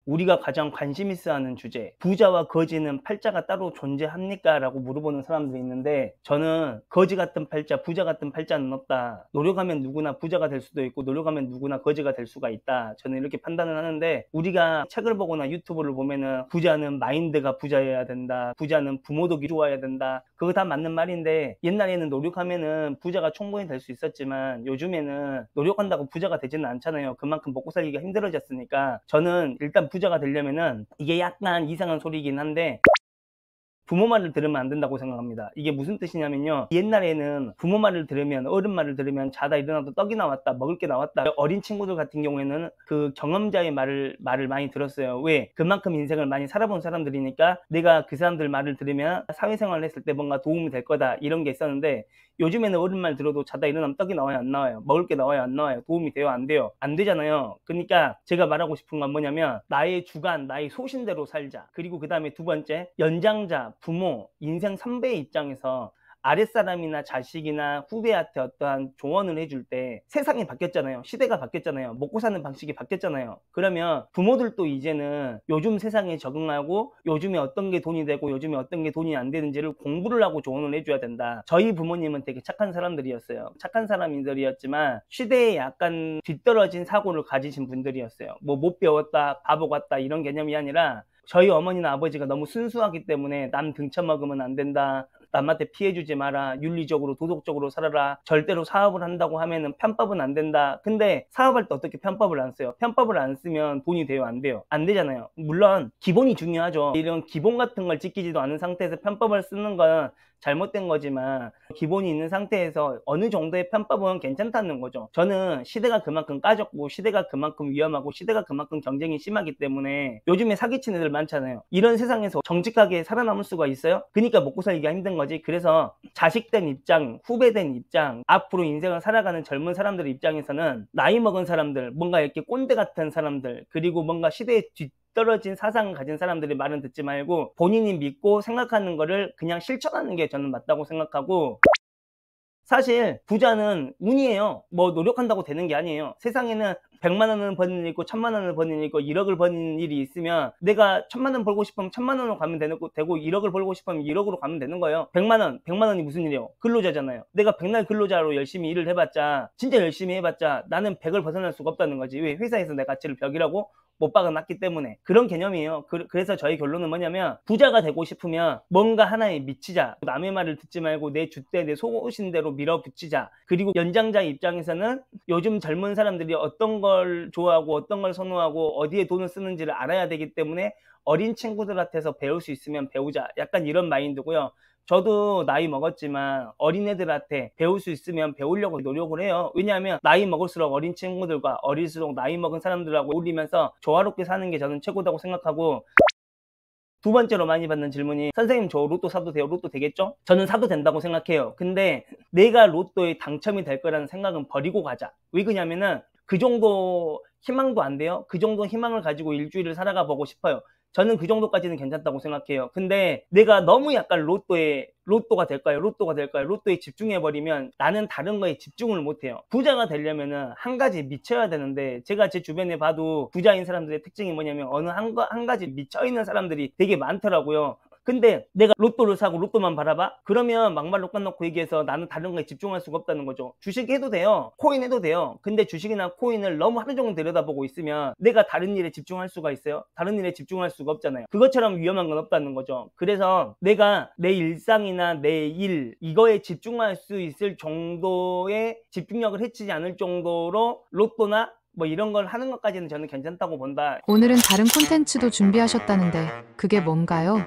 우리가 가장 관심 있어 하는 주제, 부자와 거지는 팔자가 따로 존재합니까? 라고 물어보는 사람들이 있는데, 저는 거지 같은 팔자, 부자 같은 팔자는 없다. 노력하면 누구나 부자가 될 수도 있고 노력하면 누구나 거지가 될 수가 있다. 저는 이렇게 판단을 하는데, 우리가 책을 보거나 유튜브를 보면은 부자는 마인드가 부자여야 된다, 부자는 부모도 좋아야 된다, 그거 다 맞는 말인데, 옛날에는 노력하면은 부자가 충분히 될 수 있었지만 요즘에는 노력한다고 부자가 되지는 않잖아요. 그만큼 먹고 살기가 힘들어졌으니까. 저는 일단 부자가 되려면은, 이게 약간 이상한 소리이긴 한데, 부모 말을 들으면 안 된다고 생각합니다. 이게 무슨 뜻이냐면요, 옛날에는 부모 말을 들으면, 어른 말을 들으면 자다 일어나도 떡이 나왔다, 먹을 게 나왔다. 어린 친구들 같은 경우에는 그 경험자의 말을 많이 들었어요. 왜? 그만큼 인생을 많이 살아본 사람들이니까 내가 그 사람들 말을 들으면 사회생활을 했을 때 뭔가 도움이 될 거다, 이런 게 있었는데, 요즘에는 어른 말 들어도 자다 일어나면 떡이 나와요, 안 나와요? 먹을 게 나와요, 안 나와요? 도움이 돼요, 안 돼요? 안 되잖아요. 그러니까 제가 말하고 싶은 건 뭐냐면, 나의 주관, 나의 소신대로 살자. 그리고 그 다음에 두 번째, 연장자, 부모, 인생 선배의 입장에서 아랫사람이나 자식이나 후배한테 어떠한 조언을 해줄 때, 세상이 바뀌었잖아요. 시대가 바뀌었잖아요. 먹고 사는 방식이 바뀌었잖아요. 그러면 부모들도 이제는 요즘 세상에 적응하고 요즘에 어떤 게 돈이 되고 요즘에 어떤 게 돈이 안 되는지를 공부를 하고 조언을 해줘야 된다. 저희 부모님은 되게 착한 사람들이었어요. 착한 사람들이었지만 시대에 약간 뒤떨어진 사고를 가지신 분들이었어요. 뭐 못 배웠다, 바보 같다, 이런 개념이 아니라, 저희 어머니나 아버지가 너무 순수하기 때문에 남 등쳐먹으면 안 된다, 남한테 피해주지 마라, 윤리적으로 도덕적으로 살아라, 절대로 사업을 한다고 하면은 편법은 안 된다. 근데 사업할 때 어떻게 편법을 안 써요? 편법을 안 쓰면 돈이 돼요, 안 돼요? 안 되잖아요. 물론 기본이 중요하죠. 이런 기본 같은 걸 지키지도 않은 상태에서 편법을 쓰는 건 잘못된 거지만, 기본이 있는 상태에서 어느 정도의 편법은 괜찮다는 거죠. 저는 시대가 그만큼 까졌고 시대가 그만큼 위험하고 시대가 그만큼 경쟁이 심하기 때문에, 요즘에 사기치는 애들 많잖아요. 이런 세상에서 정직하게 살아남을 수가 있어요? 그러니까 먹고 살기가 힘든 거지. 그래서 자식된 입장, 후배된 입장, 앞으로 인생을 살아가는 젊은 사람들의 입장에서는 나이 먹은 사람들, 뭔가 이렇게 꼰대 같은 사람들, 그리고 뭔가 시대에 떨어진 사상을 가진 사람들의 말은 듣지 말고 본인이 믿고 생각하는 거를 그냥 실천하는 게 저는 맞다고 생각하고, 사실 부자는 운이에요. 뭐 노력한다고 되는 게 아니에요. 세상에는 100만 원을 버는 일 있고 1000만 원을 버는 일 있고 1억을 버는 일이 있으면, 내가 1000만 원 벌고 싶으면 1000만 원으로 가면 되고 1억을 벌고 싶으면 1억으로 가면 되는 거예요. 100만 원이 무슨 일이에요? 근로자잖아요. 내가 백날 근로자로 열심히 일을 해봤자, 진짜 열심히 해봤자 나는 100을 벗어날 수가 없다는 거지. 왜? 회사에서 내 가치를 100이라고 못 박아놨기 때문에. 그런 개념이에요. 그래서 저희 결론은 뭐냐면, 부자가 되고 싶으면 뭔가 하나에 미치자. 남의 말을 듣지 말고 내 줏대, 내 소신대로 밀어붙이자. 그리고 연장자 입장에서는 요즘 젊은 사람들이 어떤 걸 좋아하고 어떤 걸 선호하고 어디에 돈을 쓰는지를 알아야 되기 때문에, 어린 친구들한테서 배울 수 있으면 배우자. 약간 이런 마인드고요. 저도 나이 먹었지만 어린애들한테 배울 수 있으면 배우려고 노력을 해요. 왜냐하면 나이 먹을수록 어린 친구들과 어릴수록 나이 먹은 사람들하고 어울리면서 조화롭게 사는 게 저는 최고다고 생각하고, 두 번째로 많이 받는 질문이, 선생님 저 로또 사도 돼요? 로또 되겠죠? 저는 사도 된다고 생각해요. 근데 내가 로또에 당첨이 될 거라는 생각은 버리고 가자. 왜 그러냐면은, 그 정도 희망도 안 돼요. 그 정도 희망을 가지고 일주일을 살아가 보고 싶어요. 저는 그 정도까지는 괜찮다고 생각해요. 근데 내가 너무 약간 로또가 될까요? 로또에 집중해버리면 나는 다른 거에 집중을 못해요. 부자가 되려면은 한 가지 미쳐야 되는데, 제가 제 주변에 봐도 부자인 사람들의 특징이 뭐냐면, 어느 한 가지 미쳐있는 사람들이 되게 많더라고요. 근데 내가 로또를 사고 로또만 바라봐? 그러면 막말로 까놓고 얘기해서 나는 다른 거에 집중할 수가 없다는 거죠. 주식 해도 돼요. 코인 해도 돼요. 근데 주식이나 코인을 너무 하루 종일 들여다보고 있으면 내가 다른 일에 집중할 수가 있어요? 다른 일에 집중할 수가 없잖아요. 그것처럼 위험한 건 없다는 거죠. 그래서 내가 내 일상이나 내 일, 이거에 집중할 수 있을 정도의 집중력을 해치지 않을 정도로 로또나 뭐 이런 걸 하는 것까지는 저는 괜찮다고 본다. 오늘은 다른 콘텐츠도 준비하셨다는데 그게 뭔가요?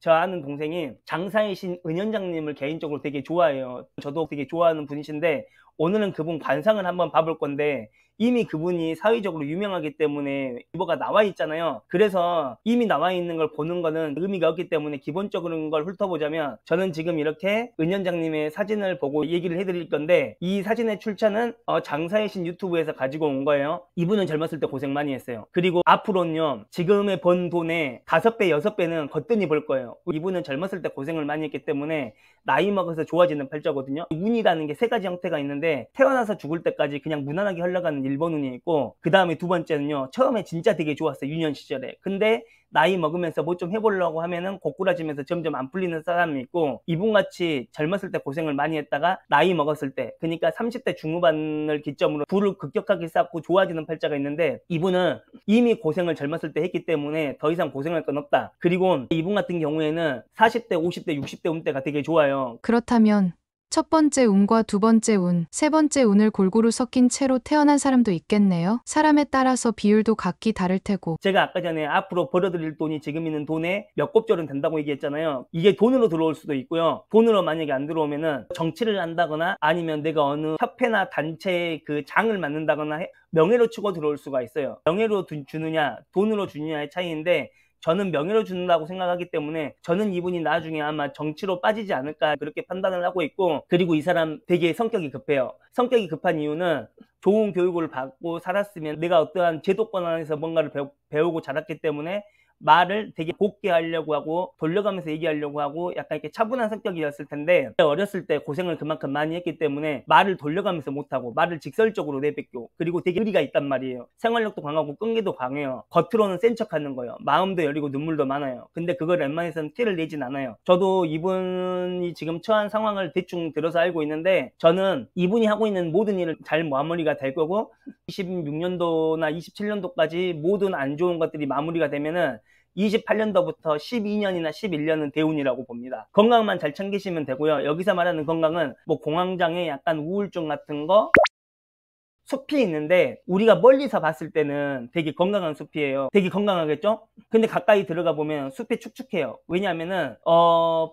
저 아는 동생이 장사의 신 은현장님을 개인적으로 되게 좋아해요. 저도 되게 좋아하는 분이신데, 오늘은 그분 관상을 한번 봐볼 건데, 이미 그분이 사회적으로 유명하기 때문에 이거가 나와 있잖아요. 그래서 이미 나와 있는 걸 보는 거는 의미가 없기 때문에, 기본적인 걸 훑어보자면, 저는 지금 이렇게 은현장님의 사진을 보고 얘기를 해드릴 건데, 이 사진의 출처는 장사의 신 유튜브에서 가지고 온 거예요. 이분은 젊었을 때 고생 많이 했어요. 그리고 앞으로는요, 지금의 번 돈의 5배, 6배는 거뜬히 벌 거예요. 이분은 젊었을 때 고생을 많이 했기 때문에 나이 먹어서 좋아지는 팔자거든요. 운이라는 게 세 가지 형태가 있는데, 있는데 태어나서 죽을 때까지 그냥 무난하게 흘러가는 1번 운이 있고, 그 다음에 두 번째는요, 처음에 진짜 되게 좋았어요, 유년 시절에. 근데 나이 먹으면서 뭐 좀 해보려고 하면은 고꾸라지면서 점점 안 풀리는 사람이 있고, 이분같이 젊었을 때 고생을 많이 했다가 나이 먹었을 때, 그러니까 30대 중후반을 기점으로 부를 급격하게 쌓고 좋아지는 팔자가 있는데, 이분은 이미 고생을 젊었을 때 했기 때문에 더 이상 고생할 건 없다. 그리고 이분 같은 경우에는 40대, 50대, 60대 운대가 되게 좋아요. 그렇다면 첫 번째 운과 두 번째 운, 세 번째 운을 골고루 섞인 채로 태어난 사람도 있겠네요. 사람에 따라서 비율도 각기 다를 테고. 제가 아까 전에 앞으로 벌어들일 돈이 지금 있는 돈의 몇 곱절은 된다고 얘기했잖아요. 이게 돈으로 들어올 수도 있고요. 돈으로 만약에 안 들어오면은 정치를 한다거나 아니면 내가 어느 협회나 단체의 그 장을 맡는다거나 명예로 치고 들어올 수가 있어요. 명예로 주느냐 돈으로 주느냐의 차이인데, 저는 명예로 준다고 생각하기 때문에 저는 이분이 나중에 아마 정치로 빠지지 않을까 그렇게 판단을 하고 있고, 그리고 이 사람 되게 성격이 급해요. 성격이 급한 이유는 좋은 교육을 받고 살았으면 내가 어떠한 제도권 안에서 뭔가를 배우고 자랐기 때문에 말을 되게 곱게 하려고 하고 돌려가면서 얘기하려고 하고 약간 이렇게 차분한 성격이었을 텐데, 어렸을 때 고생을 그만큼 많이 했기 때문에 말을 돌려가면서 못하고 말을 직설적으로 내뱉고, 그리고 되게 의리가 있단 말이에요. 생활력도 강하고 끈기도 강해요. 겉으로는 센 척하는 거예요. 마음도 여리고 눈물도 많아요. 근데 그걸 웬만해서는 티를 내진 않아요. 저도 이분이 지금 처한 상황을 대충 들어서 알고 있는데, 저는 이분이 하고 있는 모든 일을 잘 마무리가 될 거고, 26년도나 27년도까지 모든 안 좋은 것들이 마무리가 되면은 28년도부터 12년이나 11년은 대운이라고 봅니다. 건강만 잘 챙기시면 되고요. 여기서 말하는 건강은 뭐 공황장애, 약간 우울증 같은 거, 숲이 있는데 우리가 멀리서 봤을 때는 되게 건강한 숲이에요. 되게 건강하겠죠? 근데 가까이 들어가 보면 숲이 축축해요. 왜냐하면은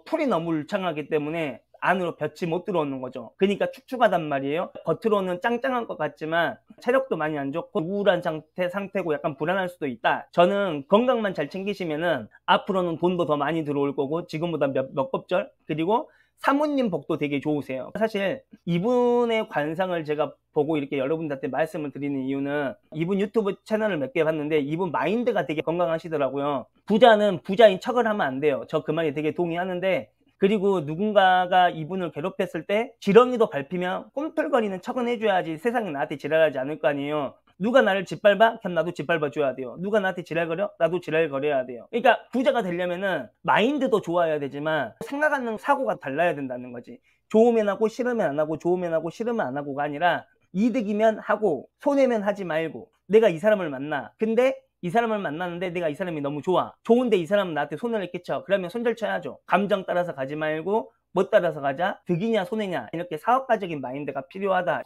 풀이 너무 울창하기 때문에 안으로 볕이 못 들어오는 거죠. 그러니까 축축하단 말이에요. 겉으로는 짱짱한 것 같지만 체력도 많이 안 좋고 우울한 상태고 약간 불안할 수도 있다. 저는 건강만 잘 챙기시면은 앞으로는 돈도 더 많이 들어올 거고, 지금보다 몇 곱절, 그리고 사모님 복도 되게 좋으세요. 사실 이분의 관상을 제가 보고 이렇게 여러분들한테 말씀을 드리는 이유는, 이분 유튜브 채널을 몇 개 봤는데 이분 마인드가 되게 건강하시더라고요. 부자는 부자인 척을 하면 안 돼요. 저 그 말이 되게 동의하는데, 그리고 누군가가 이분을 괴롭혔을 때 지렁이도 밟히면 꿈틀거리는 척은 해줘야지 세상에 나한테 지랄하지 않을 거 아니에요. 누가 나를 짓밟아? 그럼 나도 짓밟아줘야 돼요. 누가 나한테 지랄거려? 나도 지랄거려야 돼요. 그러니까 부자가 되려면은 마인드도 좋아야 되지만 생각하는 사고가 달라야 된다는 거지. 좋으면 하고 싫으면 안 하고, 좋으면 하고 싫으면 안 하고가 아니라 이득이면 하고 손해면 하지 말고. 내가 이 사람을 만나. 근데 이 사람을 만나는데 내가 이 사람이 너무 좋아. 좋은데 이 사람은 나한테 손해를 끼쳐. 그러면 손절 쳐야죠. 감정 따라서 가지 말고 뭐 따라서 가자. 득이냐 손해냐. 이렇게 사업가적인 마인드가 필요하다.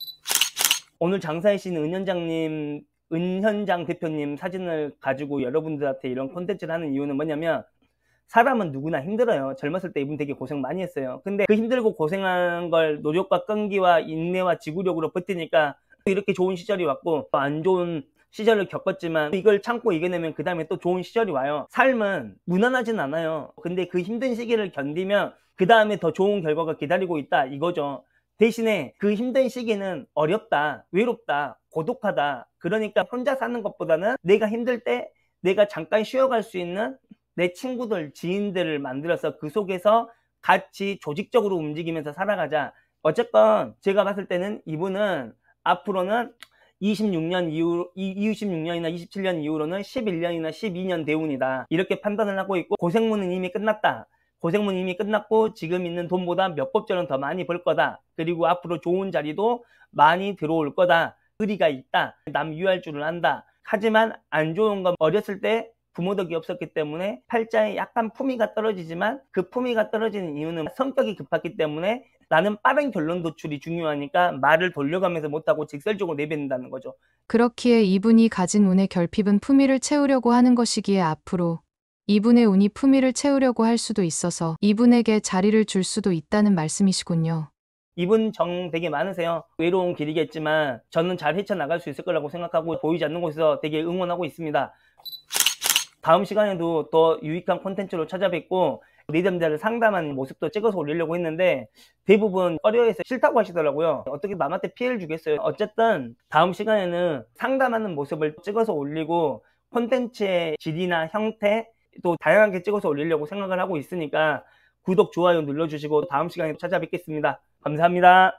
오늘 장사이신 은현장 대표님 사진을 가지고 여러분들한테 이런 콘텐츠를 하는 이유는 뭐냐면, 사람은 누구나 힘들어요. 젊었을 때 이분 되게 고생 많이 했어요. 근데 그 힘들고 고생한 걸 노력과 끈기와 인내와 지구력으로 버티니까 이렇게 좋은 시절이 왔고, 안 좋은 시절을 겪었지만 이걸 참고 이겨내면 그 다음에 또 좋은 시절이 와요. 삶은 무난하진 않아요. 근데 그 힘든 시기를 견디면 그 다음에 더 좋은 결과가 기다리고 있다 이거죠. 대신에 그 힘든 시기는 어렵다, 외롭다, 고독하다. 그러니까 혼자 사는 것보다는 내가 힘들 때 내가 잠깐 쉬어갈 수 있는 내 친구들, 지인들을 만들어서 그 속에서 같이 조직적으로 움직이면서 살아가자. 어쨌건 제가 봤을 때는 이분은 앞으로는 26년이나 27년 이후로는 11년이나 12년 대운이다. 이렇게 판단을 하고 있고, 고생문은 이미 끝났다. 고생문 이미 끝났고 지금 있는 돈보다 몇 법절은 더 많이 벌 거다. 그리고 앞으로 좋은 자리도 많이 들어올 거다. 의리가 있다. 남 유할 줄을 안다. 하지만 안 좋은 건 어렸을 때 부모 덕이 없었기 때문에 팔자에 약간 품위가 떨어지지만, 그 품위가 떨어지는 이유는 성격이 급했기 때문에 나는 빠른 결론 도출이 중요하니까 말을 돌려가면서 못하고 직설적으로 내뱉는다는 거죠. 그렇기에 이분이 가진 운의 결핍은 품위를 채우려고 하는 것이기에 앞으로 이분의 운이 품위를 채우려고 할 수도 있어서 이분에게 자리를 줄 수도 있다는 말씀이시군요. 이분 정 되게 많으세요. 외로운 길이겠지만 저는 잘 헤쳐나갈 수 있을 거라고 생각하고 보이지 않는 곳에서 되게 응원하고 있습니다. 다음 시간에도 더 유익한 콘텐츠로 찾아뵙고 리듬자를 상담하는 모습도 찍어서 올리려고 했는데 대부분 꺼려해서 싫다고 하시더라고요. 어떻게 남한테 피해를 주겠어요. 어쨌든 다음 시간에는 상담하는 모습을 찍어서 올리고 콘텐츠의 질이나 형태 또 다양하게 찍어서 올리려고 생각을 하고 있으니까 구독, 좋아요 눌러주시고 다음 시간에 찾아뵙겠습니다. 감사합니다.